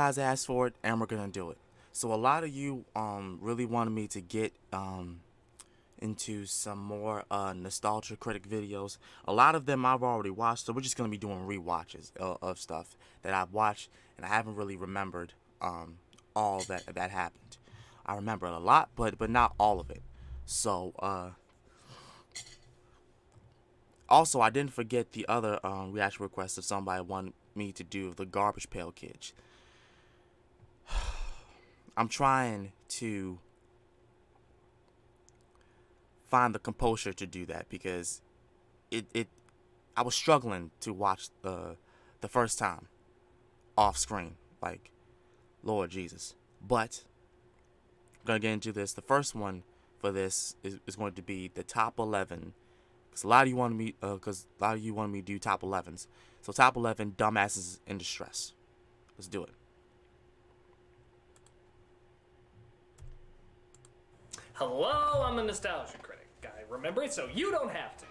guys asked for it, and we're gonna do it. So a lot of you really wanted me to get into some more nostalgia critic videos. A lot of them I've already watched, so we're just gonna be doing rewatches of stuff that I've watched and I haven't really remembered all that happened. I remember a lot, but not all of it. So also I didn't forget the other reaction request if somebody wanted me to do the Garbage Pail Kids. I'm trying to find the composure to do that because I was struggling to watch the first time off screen, like Lord Jesus. But I'm gonna get into this. The first one for this is going to be the top 11, because a lot of you wanted me to do top 11s. So top 11 dumbasses in distress. Let's do it. Hello, I'm a nostalgia critic. I remember it so you don't have to.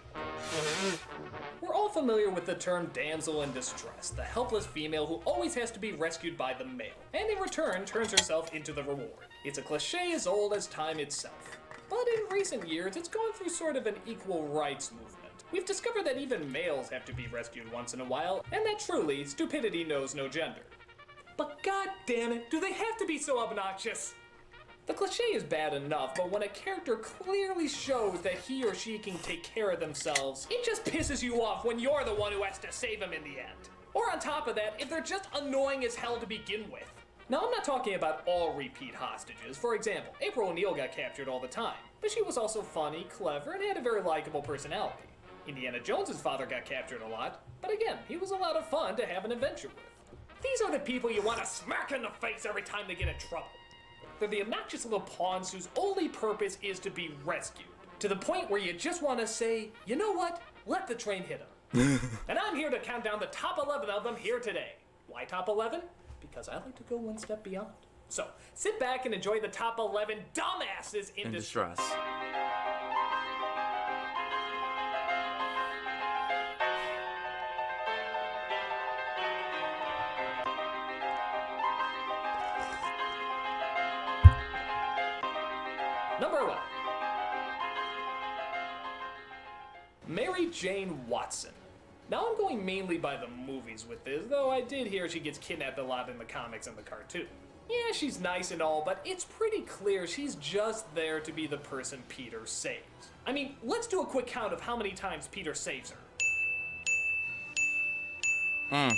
We're all familiar with the term damsel in distress, the helpless female who always has to be rescued by the male, and in return turns herself into the reward. It's a cliche as old as time itself. But in recent years, it's gone through sort of an equal rights movement. We've discovered that even males have to be rescued once in a while, and that truly, stupidity knows no gender. But god damn it, do they have to be so obnoxious? The cliche is bad enough, but when a character clearly shows that he or she can take care of themselves, it just pisses you off when you're the one who has to save them in the end. Or on top of that, if they're just annoying as hell to begin with. Now, I'm not talking about all repeat hostages. For example, April O'Neil got captured all the time, but she was also funny, clever, and had a very likable personality. Indiana Jones's father got captured a lot, but again, he was a lot of fun to have an adventure with. These are the people you want to smack in the face every time they get in trouble. They're the obnoxious little pawns whose only purpose is to be rescued. To the point where you just want to say, you know what? Let the train hit them. And I'm here to count down the top 11 of them here today. Why top 11? Because I like to go one step beyond. So, sit back and enjoy the top 11 dumbasses in distress. Number 1. Mary Jane Watson. Now I'm going mainly by the movies with this, though I did hear she gets kidnapped a lot in the comics and the cartoon. Yeah, she's nice and all, but it's pretty clear she's just there to be the person Peter saves. I mean, let's do a quick count of how many times Peter saves her.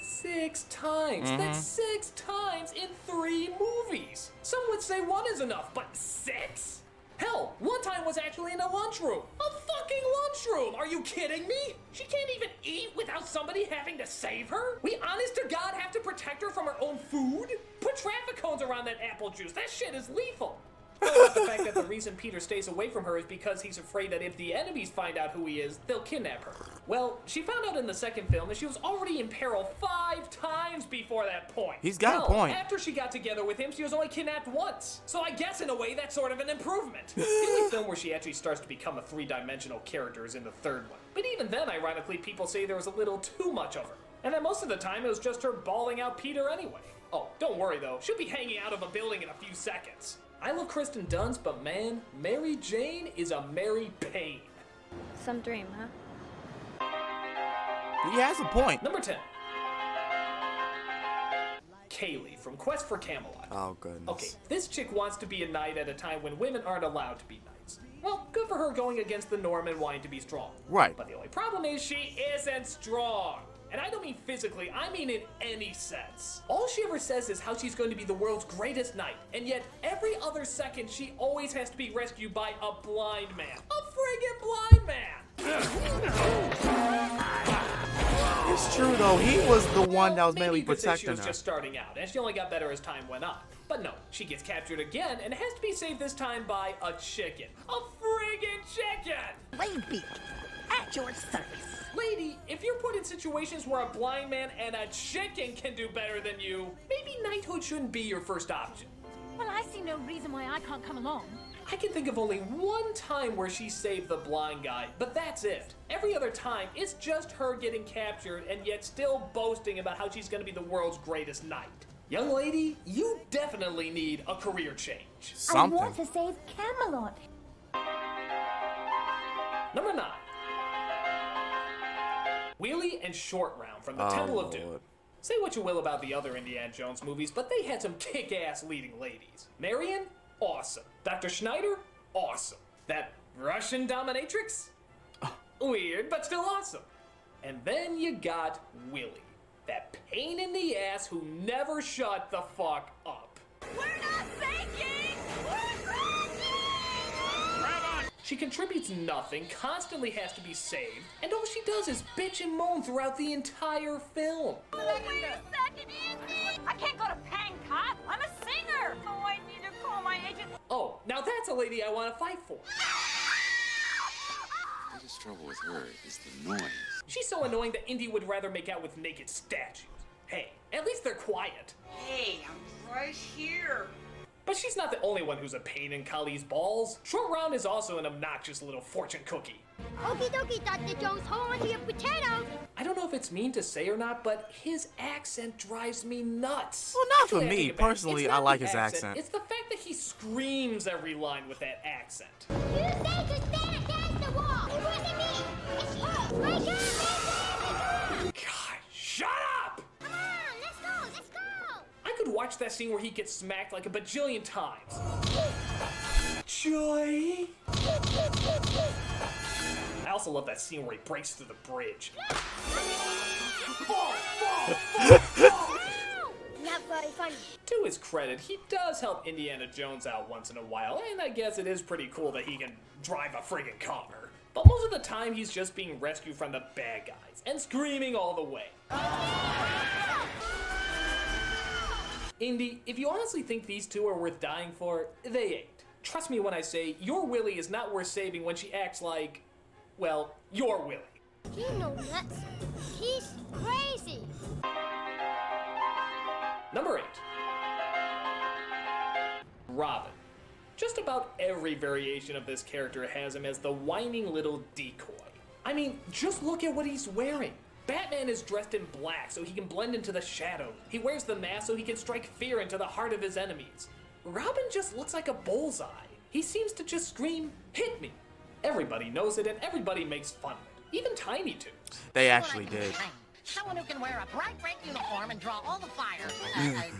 6 times. That's 6 times in 3 movies. Some would say 1 is enough, but 6? Hell, one time was actually in a lunchroom. A fucking lunchroom! Are you kidding me? She can't even eat without somebody having to save her? We honest to God have to protect her from her own food? Put traffic cones around that apple juice. That shit is lethal. About the fact that the reason Peter stays away from her is because he's afraid that if the enemies find out who he is, they'll kidnap her. Well, she found out in the second film that she was already in peril 5 times before that point. He's got a point. After she got together with him, she was only kidnapped once. So I guess in a way that's sort of an improvement. The only film where she actually starts to become a 3-dimensional character is in the third one. But even then, ironically, people say there was a little too much of her. And that most of the time it was just her bawling out Peter anyway. Oh, don't worry though, she'll be hanging out of a building in a few seconds. I love Kristen Dunst, but man, Mary Jane is a Mary Payne. Some dream, huh? He has a point. Number 10. Kaleigh from Quest for Camelot. Oh, goodness. Okay, this chick wants to be a knight at a time when women aren't allowed to be knights. Well, good for her going against the norm and wanting to be strong. Right. But the only problem is she isn't strong. And I don't mean physically, I mean in any sense. All she ever says is how she's going to be the world's greatest knight, and yet every other second she always has to be rescued by a blind man. A friggin' blind man! It's true though, he was the one that was mainly protecting She was her. just starting out, and she only got better as time went on. But no, she gets captured again, and has to be saved this time by a chicken. A friggin' chicken! Lady, at your service. Lady, if you're put in situations where a blind man and a chicken can do better than you, maybe knighthood shouldn't be your first option. Well, I see no reason why I can't come along. I can think of only one time where she saved the blind guy, but that's it. Every other time, it's just her getting captured and yet still boasting about how she's gonna be the world's greatest knight. Young lady, you definitely need a career change. Something. I want to save Camelot. Number 9. Willie and Short Round from the Temple of Doom. Lord. Say what you will about the other Indiana Jones movies, but they had some kick-ass leading ladies. Marion? Awesome. Dr. Schneider? Awesome. That Russian dominatrix? Weird, but still awesome. And then you got Willie. That pain in the ass who never shut the fuck up. We're not sinking! We're crashing! She contributes nothing, constantly has to be saved, and all she does is bitch and moan throughout the entire film. Wait a second, Andy! I can't go to Pancop! I'm a singer! Oh, I need to call my agent. Oh, now that's a lady I want to fight for. The biggest trouble with her is the noise. She's so annoying that Indy would rather make out with naked statues. Hey, at least they're quiet. Hey, I'm right here. But she's not the only one who's a pain in Kaleigh's balls. Short Round is also an obnoxious little fortune cookie. Okie dokie, Dr. Jones, hold on to your potatoes. I don't know if it's mean to say or not, but his accent drives me nuts. Well, not for Actually, I me. take it back. Personally, It's I not like the his accent. It's the fact that he screams every line with that accent. You say just stand against the wall. It wasn't me. It's you. My God, God, shut up! come on, let's go, let's go. I could watch that scene where he gets smacked like a bajillion times. Joy! I also love that scene where he breaks through the bridge. Fall! Not very funny. To his credit, he does help Indiana Jones out once in a while, and I guess it is pretty cool that he can drive a friggin' car. But most of the time, he's just being rescued from the bad guys and screaming all the way. Indy, if you honestly think these two are worth dying for, they ain't. Trust me when I say your Willie is not worth saving when she acts like, well, your Willie. You know nuts. He's crazy. Number 8. Robin. Just about every variation of this character has him as the whining little decoy. I mean, just look at what he's wearing. Batman is dressed in black so he can blend into the shadows. He wears the mask so he can strike fear into the heart of his enemies. Robin just looks like a bullseye. He seems to just scream, "Hit me!" Everybody knows it and everybody makes fun of it. Even Tiny Toons. They actually did. Someone who can wear a bright red uniform and draw all the fire.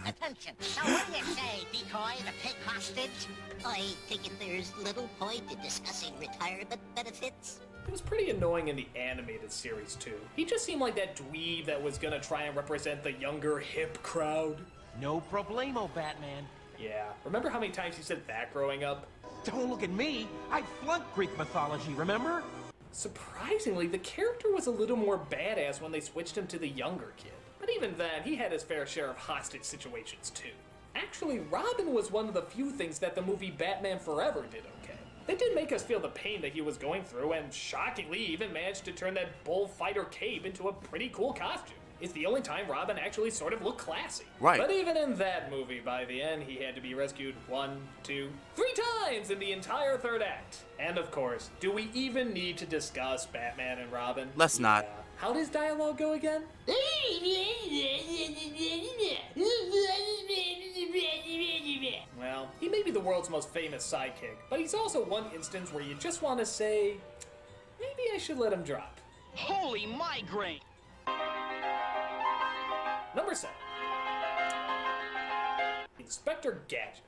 Attention. Now, what do you say, decoy, to take hostage? I think there's little point in discussing retirement benefits. It was pretty annoying in the animated series too. He just seemed like that dweeb that was gonna try and represent the younger, hip crowd. No problemo, Batman. Yeah, remember how many times you said that growing up? Don't look at me. I flunked Greek mythology, remember? Surprisingly, the character was a little more badass when they switched him to the younger kid. But even then, he had his fair share of hostage situations too. Actually, Robin was one of the few things that the movie Batman Forever did okay. They did make us feel the pain that he was going through, and shockingly even managed to turn that bullfighter cape into a pretty cool costume. It's the only time Robin actually sort of looked classy. Right. But even in that movie, by the end, he had to be rescued 1, 2, 3 times in the entire third act. And of course, do we even need to discuss Batman and Robin? Let's not. How does dialogue go again? Well, he may be the world's most famous sidekick, but he's also one instance where you just want to say, maybe I should let him drop. Holy migraine! Number 7. Inspector Gadget.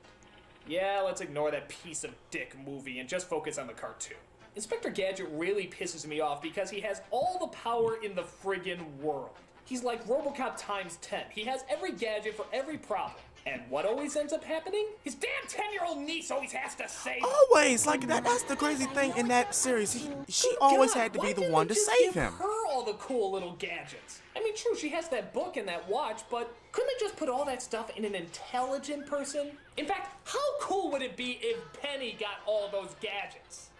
Yeah, let's ignore that piece of dick movie and just focus on the cartoon. Inspector Gadget really pisses me off because he has all the power in the friggin' world. He's like RoboCop times 10. He has every gadget for every problem. And what always ends up happening? His damn 10-year-old niece always has to save him. Always, like that's the crazy thing in that series. She always God, had to why be the didn't one they to just save give him. her all the cool little gadgets. I mean, true, she has that book and that watch, but couldn't they just put all that stuff in an intelligent person? In fact, how cool would it be if Penny got all those gadgets?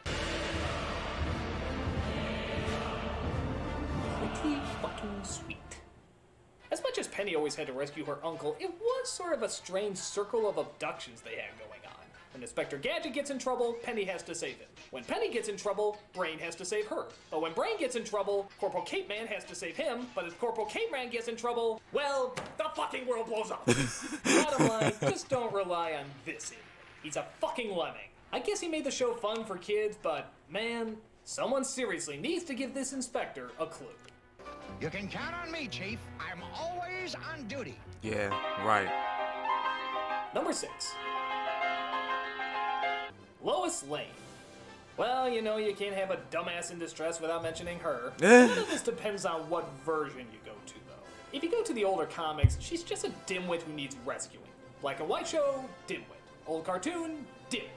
Pretty fucking sweet. As much as Penny always had to rescue her uncle, it was sort of a strange circle of abductions they had going on. When Inspector Gadget gets in trouble, Penny has to save him. When Penny gets in trouble, Brain has to save her. But when Brain gets in trouble, Corporal Cape Man has to save him. But if Corporal Cape Man gets in trouble, well, the fucking world blows up. Bottom line, just don't rely on this idiot. He's a fucking lemming. I guess he made the show fun for kids, but man, someone seriously needs to give this inspector a clue. You can count on me, Chief. I'm always on duty. Yeah, right. Number 6. Lois Lane. Well, you know, you can't have a dumbass in distress without mentioning her. A lot of this depends on what version you go to, though. If you go to the older comics, she's just a dimwit who needs rescuing. Black and white show, dimwit. Old cartoon, dimwit.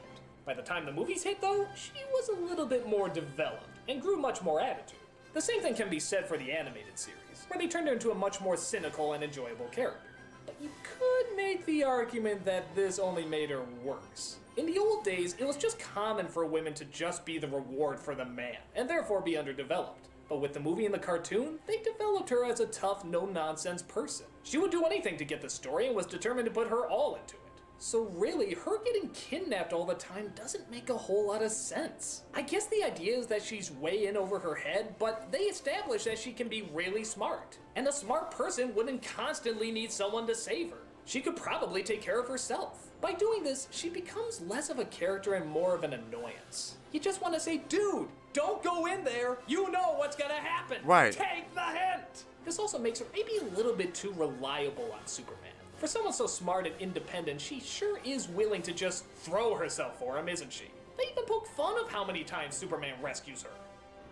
By the time the movies hit, though, she was a little bit more developed and grew much more attitude. The same thing can be said for the animated series, where they turned her into a much more cynical and enjoyable character. But you could make the argument that this only made her worse. In the old days, it was just common for women to just be the reward for the man, and therefore be underdeveloped. But with the movie and the cartoon, they developed her as a tough, no-nonsense person. She would do anything to get the story and was determined to put her all into it. So really, her getting kidnapped all the time doesn't make a whole lot of sense. I guess the idea is that she's way in over her head, but they establish that she can be really smart. And a smart person wouldn't constantly need someone to save her. She could probably take care of herself. By doing this, she becomes less of a character and more of an annoyance. You just want to say, dude, don't go in there. You know what's gonna happen. Right. Take the hint. This also makes her maybe a little bit too reliable on Superman. For someone so smart and independent, she sure is willing to just throw herself for him, isn't she? They even poke fun of how many times Superman rescues her.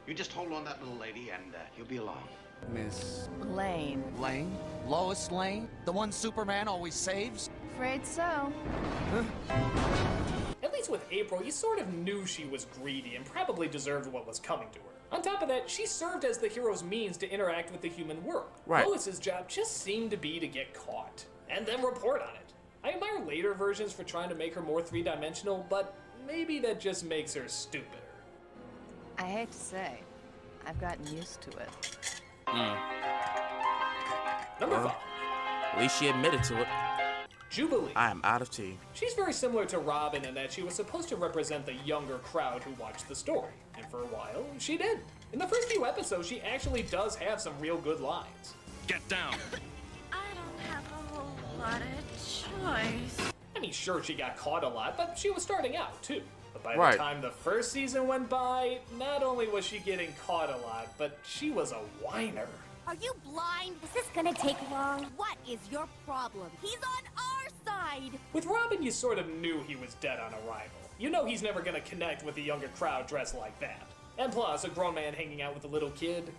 You just hold on that little lady and you'll be along. Miss Lane. Lane? Lois Lane? The one Superman always saves? Afraid so. At least with April, you sort of knew she was greedy and probably deserved what was coming to her. On top of that, she served as the hero's means to interact with the human world. Right. Lois's job just seemed to be to get caught, and then report on it. I admire later versions for trying to make her more three-dimensional, but maybe that just makes her stupider. I hate to say, I've gotten used to it. Number 5. At least she admitted to it. Jubilee. I am out of tea. She's very similar to Robin in that she was supposed to represent the younger crowd who watched the story, and for a while, she did. In the first few episodes, she actually does have some real good lines. Get down! I don't have a whole lot of choice. I mean, sure, she got caught a lot, but she was starting out, too. But by Right. the time the first season went by, not only was she getting caught a lot, but she was a whiner. Are you blind? Is this gonna take long? What is your problem? He's on our side! With Robin, you sort of knew he was dead on arrival. You know he's never gonna connect with a younger crowd dressed like that. And plus, a grown man hanging out with a little kid,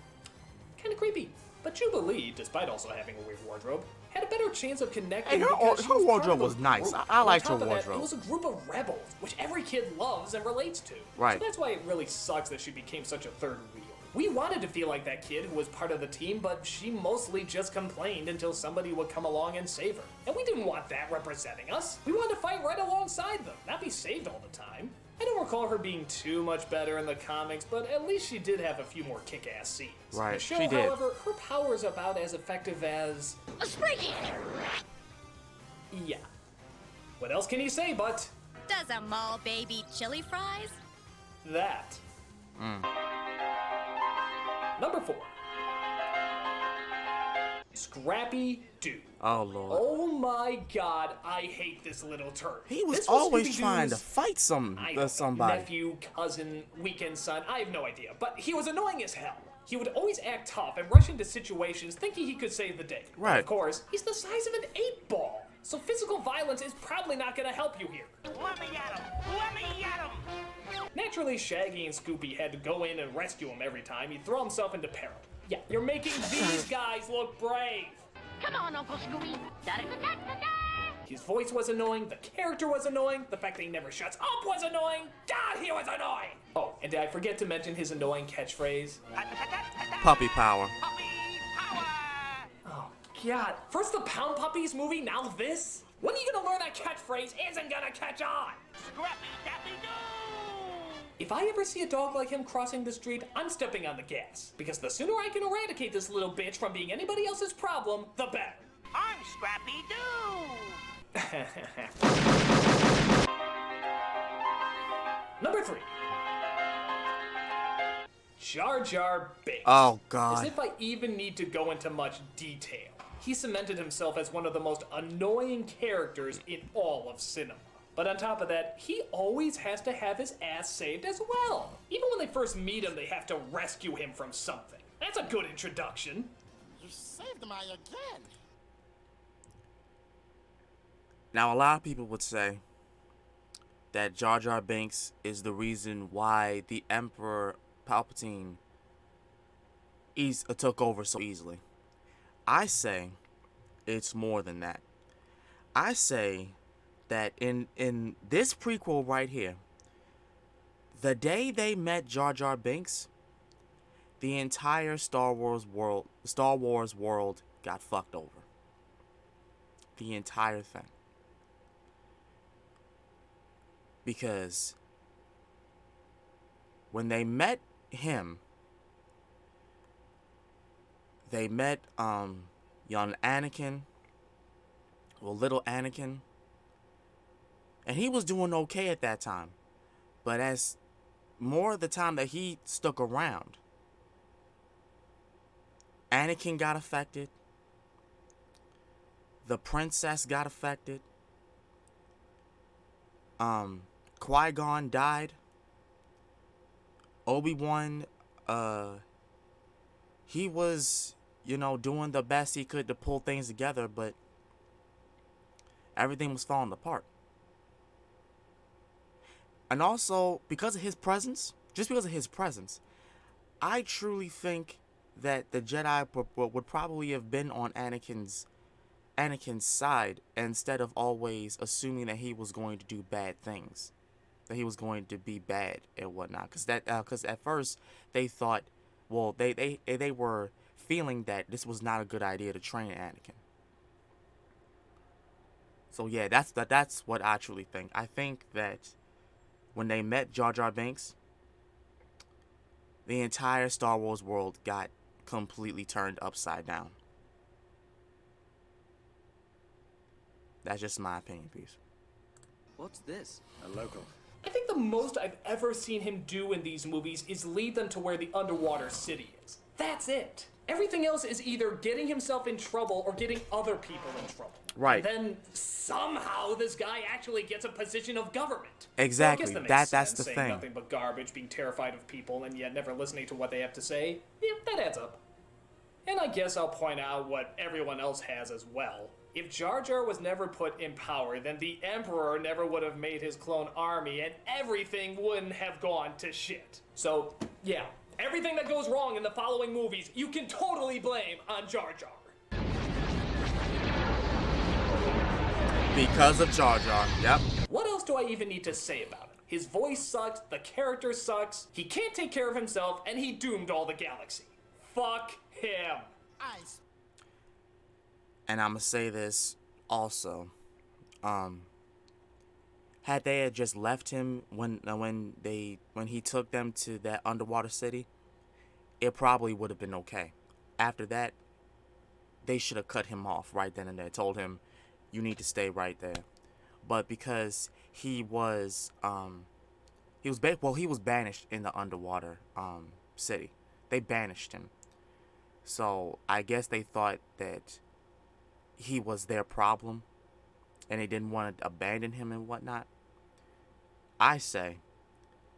kinda creepy. But Jubilee, despite also having a weird wardrobe, had a better chance of connecting. Hey, her because she was wardrobe part of was the nice. group. I And liked on top her of that, wardrobe. it was a group of rebels, which every kid loves and relates to. Right. So that's why it really sucks that she became such a third wheel. We wanted to feel like that kid who was part of the team, but she mostly just complained until somebody would come along and save her. And we didn't want that representing us. We wanted to fight right alongside them, not be saved all the time. I don't recall her being too much better in the comics, but at least she did have a few more kick-ass scenes. Right, The show, she did. however, her power is about as effective as... A spray! Yeah. What else can you say but... Does a mall baby chili fries? that? Number 4. Scrappy Doo. Oh, Lord. Oh my god, I hate this little turd. He was This always Scooby-Doo's, trying to fight I don't know, somebody. nephew, cousin, weekend son, I have no idea. But he was annoying as hell. He would always act tough and rush into situations thinking he could save the day. Right. Of course, he's the size of an 8-ball. So physical violence is probably not gonna help you here. Let me at him! Let me at him! Naturally, Shaggy and Scooby had to go in and rescue him every time he'd throw himself into peril. Yeah, you're making these guys look brave. Come on, Uncle Scooby. His voice was annoying, the character was annoying, the fact that he never shuts up was annoying. God, he was annoying! Oh, and did I forget to mention his annoying catchphrase? Puppy power. Oh, God. First the Pound Puppies movie, now this? When are you gonna learn that catchphrase isn't gonna catch on? If I ever see a dog like him crossing the street, I'm stepping on the gas. Because the sooner I can eradicate this little bitch from being anybody else's problem, the better. I'm Scrappy Doo! Number 3. Jar Jar Binks. Oh, God. As if I even need to go into much detail. He cemented himself as one of the most annoying characters in all of cinema. But on top of that, he always has to have his ass saved as well. Even when they first meet him, they have to rescue him from something. That's a good introduction. You saved my again. Now, a lot of people would say that Jar Jar Binks is the reason why the Emperor Palpatine took over so easily. I say it's more than that. I say that in this prequel right here, the day they met Jar Jar Binks, the entire Star Wars world got fucked over. The entire thing. Because when they met him, they met young Anakin, well, little Anakin, and he was doing okay at that time. But as more of the time that he stuck around, Anakin got affected, the princess got affected, Qui-Gon died, Obi-Wan, he was, doing the best he could to pull things together, but everything was falling apart. And also, because of his presence, just because of his presence, I truly think that the Jedi would probably have been on Anakin's side instead of always assuming that he was going to do bad things, that he was going to be bad and whatnot. Because at first they thought, well, they were feeling that this was not a good idea to train Anakin. So yeah, that's what I truly think. I think that when they met Jar Jar Binks, the entire Star Wars world got completely turned upside down. That's just my opinion piece. What's this? A local. I think the most I've ever seen him do in these movies is lead them to where the underwater city is. That's it. Everything else is either getting himself in trouble or getting other people in trouble. Right. And then somehow this guy actually gets a position of government. Exactly. So I guess That's sense, the saying thing. Nothing but garbage, being terrified of people, and yet never listening to what they have to say. Yeah, that adds up. And I guess I'll point out what everyone else has as well. If Jar Jar was never put in power, then the Emperor never would have made his clone army, and everything wouldn't have gone to shit. So, yeah, everything that goes wrong in the following movies, you can totally blame on Jar Jar. Because of Jar Jar, yep. What else do I even need to say about it? His voice sucks, the character sucks, he can't take care of himself, and he doomed all the galaxy. Fuck him. And I'm gonna say this also. Had they had just left him when he took them to that underwater city, it probably would have been okay. After that, they should have cut him off right then and there. Told him, you need to stay right there. But because he was banished in the underwater city. They banished him. So I guess they thought that he was their problem and they didn't want to abandon him and whatnot. I say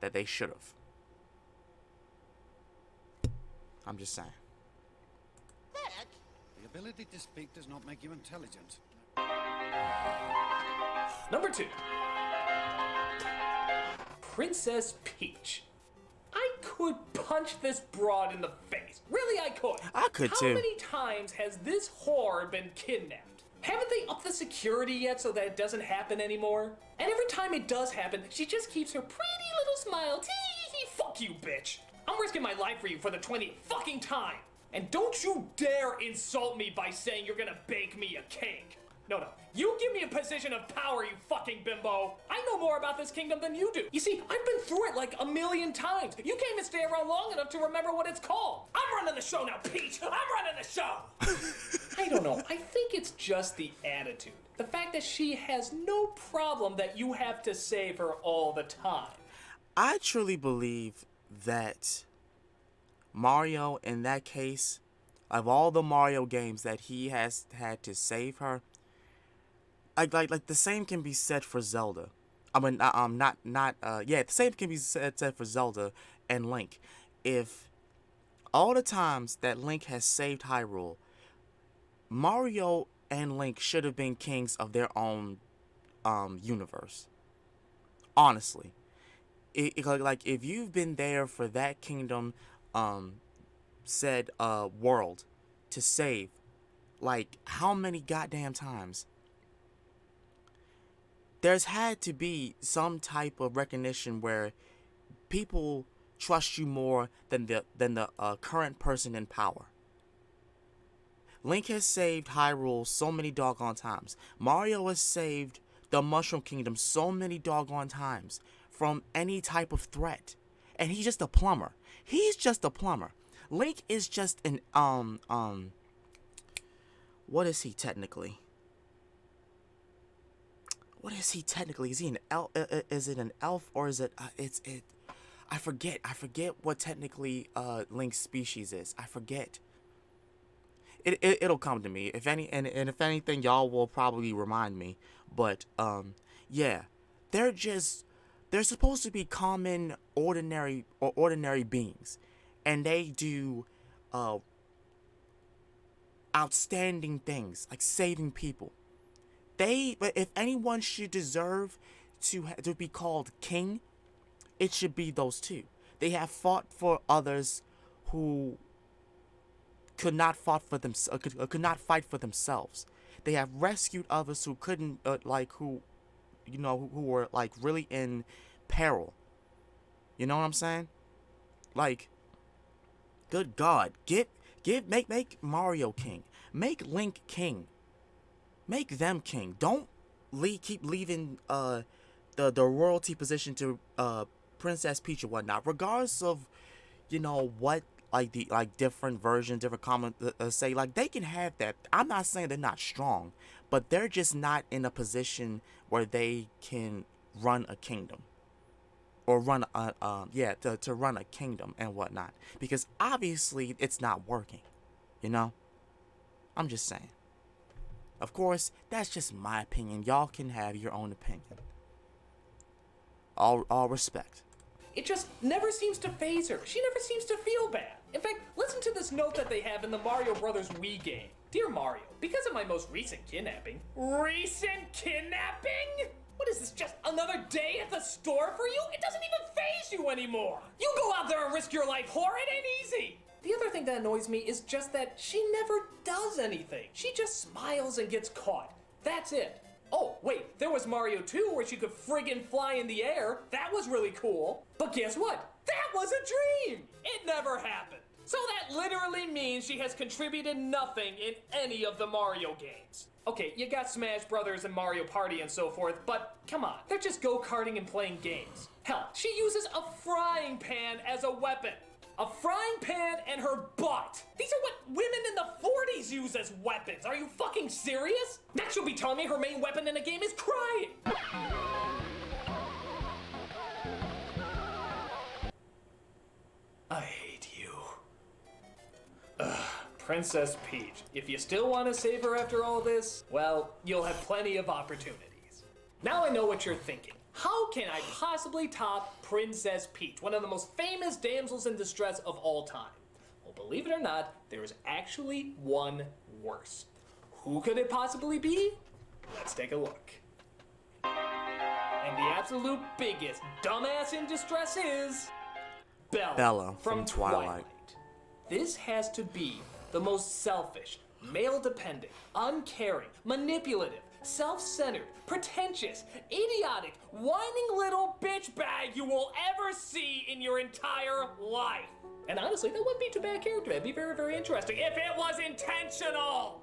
that they should have. I'm just saying. The ability to speak does not make you intelligent. Number 2. Princess Peach. I could punch this broad in the face. Really, I could. I could too. How many times has this whore been kidnapped? Haven't they upped the security yet so that it doesn't happen anymore? And every time it does happen, she just keeps her pretty little smile. Tee, fuck you, bitch. I'm risking my life for you for the 20th fucking time. And don't you dare insult me by saying you're gonna bake me a cake. No. You give me a position of power, you fucking bimbo. I know more about this kingdom than you do. You see, I've been through it like a million times. You can't even stay around long enough to remember what it's called. I'm running the show now, Peach. I'm running the show. I don't know. I think it's just the attitude. The fact that she has no problem that you have to save her all the time. I truly believe that Mario, in that case, of all the Mario games that he has had to save her, like the same can be said for Zelda. I mean, the same can be said for Zelda and Link. If all the times that Link has saved Hyrule, Mario and Link should have been kings of their own universe. Honestly, like if you've been there for that kingdom, said world to save, like how many goddamn times? There's had to be some type of recognition where people trust you more than the current person in power. Link has saved Hyrule so many doggone times. Mario has saved the Mushroom Kingdom so many doggone times from any type of threat. And he's just a plumber. He's just a plumber. Link is just an what is he technically? What is he technically? Is he an elf? Is it an elf or is it? I forget. I forget what technically Link's species is. I forget. It'll come to me. If if anything, y'all will probably remind me. But yeah, they're supposed to be common, ordinary beings, and they do outstanding things like saving people. If anyone should deserve to be called king, it should be those two. They have fought for others who could not fight for themselves. They have rescued others who couldn't, who were like really in peril. You know what I'm saying? Like, good God, make Mario king, make Link king. Make them king. Don't keep leaving the royalty position to Princess Peach or whatnot. Regardless of what different versions, different comments say, like they can have that. I'm not saying they're not strong, but they're just not in a position where they can run a kingdom or run to run a kingdom and whatnot, because obviously it's not working. I'm just saying. Of course, that's just my opinion. Y'all can have your own opinion. All respect. It just never seems to faze her. She never seems to feel bad. In fact, listen to this note that they have in the Mario Brothers Wii game. Dear Mario, because of my most recent kidnapping. Recent kidnapping? What is this, just another day at the store for you? It doesn't even faze you anymore. You go out there and risk your life, whore. It ain't easy. The other thing that annoys me is just that she never does anything. She just smiles and gets caught. That's it. Oh, wait, there was Mario 2 where she could friggin' fly in the air. That was really cool. But guess what? That was a dream. It never happened. So that literally means she has contributed nothing in any of the Mario games. Okay, you got Smash Brothers and Mario Party and so forth, but come on, they're just go-karting and playing games. Hell, she uses a frying pan as a weapon. A frying pan and her butt. These are what women in the 40s use as weapons. Are you fucking serious? Next you'll be telling me her main weapon in a game is crying. I hate you. Princess Peach. If you still want to save her after all this, well, you'll have plenty of opportunities. Now I know what you're thinking. How can I possibly top Princess Peach, one of the most famous damsels in distress of all time? Well, believe it or not, there is actually one worse. Who could it possibly be? Let's take a look. And the absolute biggest dumbass in distress is Bella from Twilight. This has to be the most selfish, male-dependent, uncaring, manipulative, self-centered, pretentious, idiotic, whining little bitch bag you will ever see in your entire life. And honestly, that wouldn't be too bad a character. That'd be very, very interesting if it was intentional.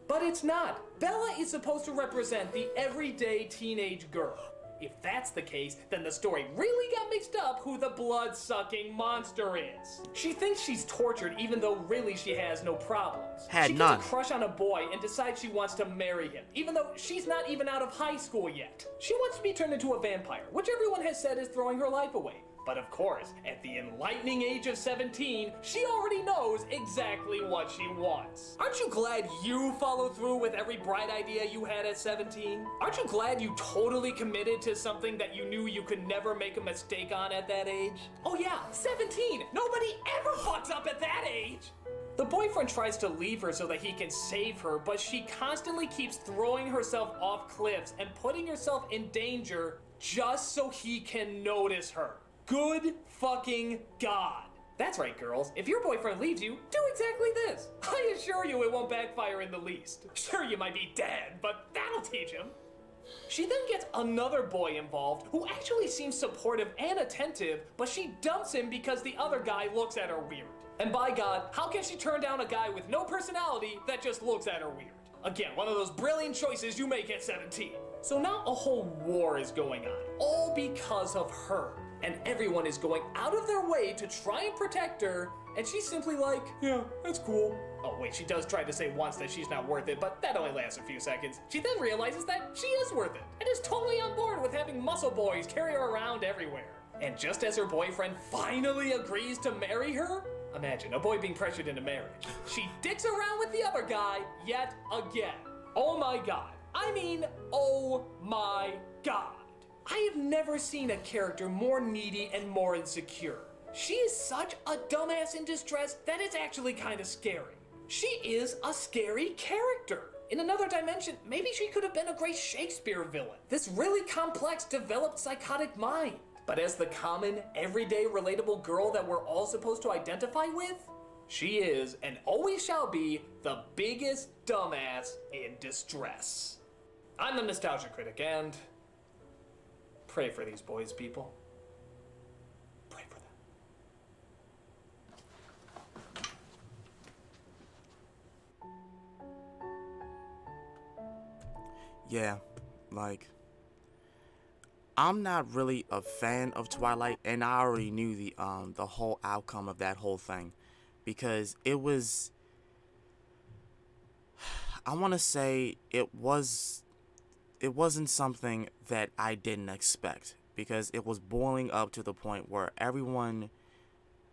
But it's not. Bella is supposed to represent the everyday teenage girl. If that's the case, then the story really got mixed up who the blood-sucking monster is. She thinks she's tortured even though really she has no problems. She gets a crush on a boy and decides she wants to marry him, even though she's not even out of high school yet. She wants to be turned into a vampire, which everyone has said is throwing her life away. But of course, at the enlightening age of 17, she already knows exactly what she wants. Aren't you glad you followed through with every bright idea you had at 17? Aren't you glad you totally committed to something that you knew you could never make a mistake on at that age? Oh yeah, 17! Nobody ever fucks up at that age! The boyfriend tries to leave her so that he can save her, but she constantly keeps throwing herself off cliffs and putting herself in danger just so he can notice her. Good fucking God. That's right, girls. If your boyfriend leaves you, do exactly this. I assure you it won't backfire in the least. Sure, you might be dead, but that'll teach him. She then gets another boy involved who actually seems supportive and attentive, but she dumps him because the other guy looks at her weird. And by God, how can she turn down a guy with no personality that just looks at her weird? Again, one of those brilliant choices you make at 17. So now a whole war is going on, all because of her. And everyone is going out of their way to try and protect her, and she's simply like, yeah, that's cool. Oh wait, she does try to say once that she's not worth it, but that only lasts a few seconds. She then realizes that she is worth it, and is totally on board with having muscle boys carry her around everywhere. And just as her boyfriend finally agrees to marry her, imagine a boy being pressured into marriage, she dicks around with the other guy yet again. Oh my God. I mean, oh my God. I have never seen a character more needy and more insecure. She is such a dumbass in distress that it's actually kind of scary. She is a scary character. In another dimension, maybe she could have been a great Shakespeare villain. This really complex, developed psychotic mind. But as the common, everyday, relatable girl that we're all supposed to identify with, she is, and always shall be, the biggest dumbass in distress. I'm the Nostalgia Critic, and pray for these boys, people. Pray for them. Yeah, like, I'm not really a fan of Twilight, and I already knew the whole outcome of that whole thing, because it was, I want to say it wasn't something that I didn't expect, because it was boiling up to the point where everyone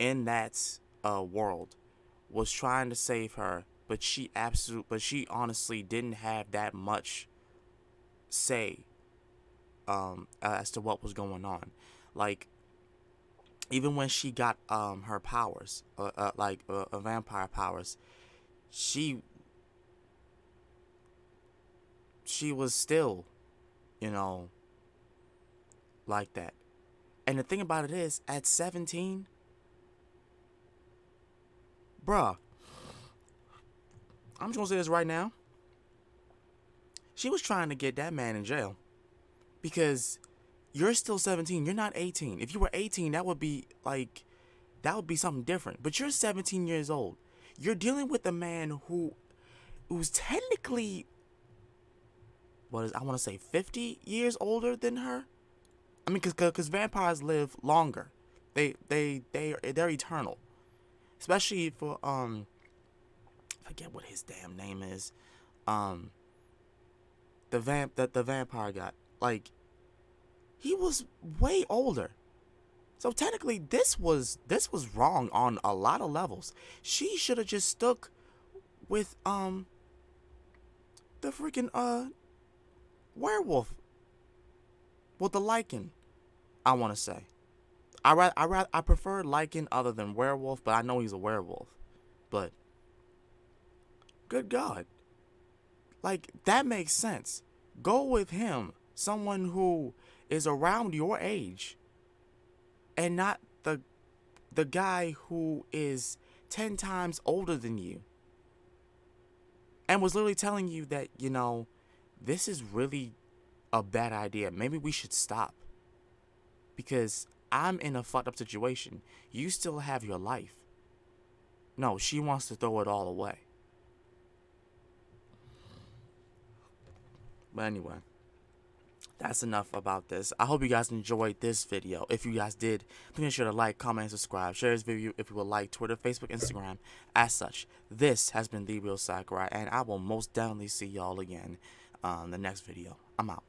in that world was trying to save her, but she honestly didn't have that much say as to what was going on. Like, even when she got her powers, vampire powers, she was still, like that. And the thing about it is, at 17, bruh, I'm just gonna say this right now, she was trying to get that man in jail. Because you're still 17, you're not 18. If you were 18, that would be something different. But you're 17 years old. You're dealing with a man who's technically, I want to say 50 years older than her. I mean, because vampires live longer. They're eternal. Especially for I forget what his damn name is. The vampire guy. Like, he was way older. So technically this was wrong on a lot of levels. She should have just stuck with the freaking werewolf. Well, the lichen, I want to say. I prefer lichen other than werewolf, but I know he's a werewolf. But good God. Like, that makes sense. Go with him. Someone who is around your age, and not the guy who is 10 times older than you, and was literally telling you that, this is really a bad idea. Maybe we should stop, because I'm in a fucked up situation. You still have your life. No, she wants to throw it all away. But anyway, that's enough about this. I hope you guys enjoyed this video. If you guys did, please make sure to like, comment, and subscribe. Share this video if you would like. Twitter, Facebook, Instagram. As such, this has been The Real Sakurai, and I will most definitely see y'all again on the next video. I'm out.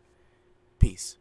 Peace.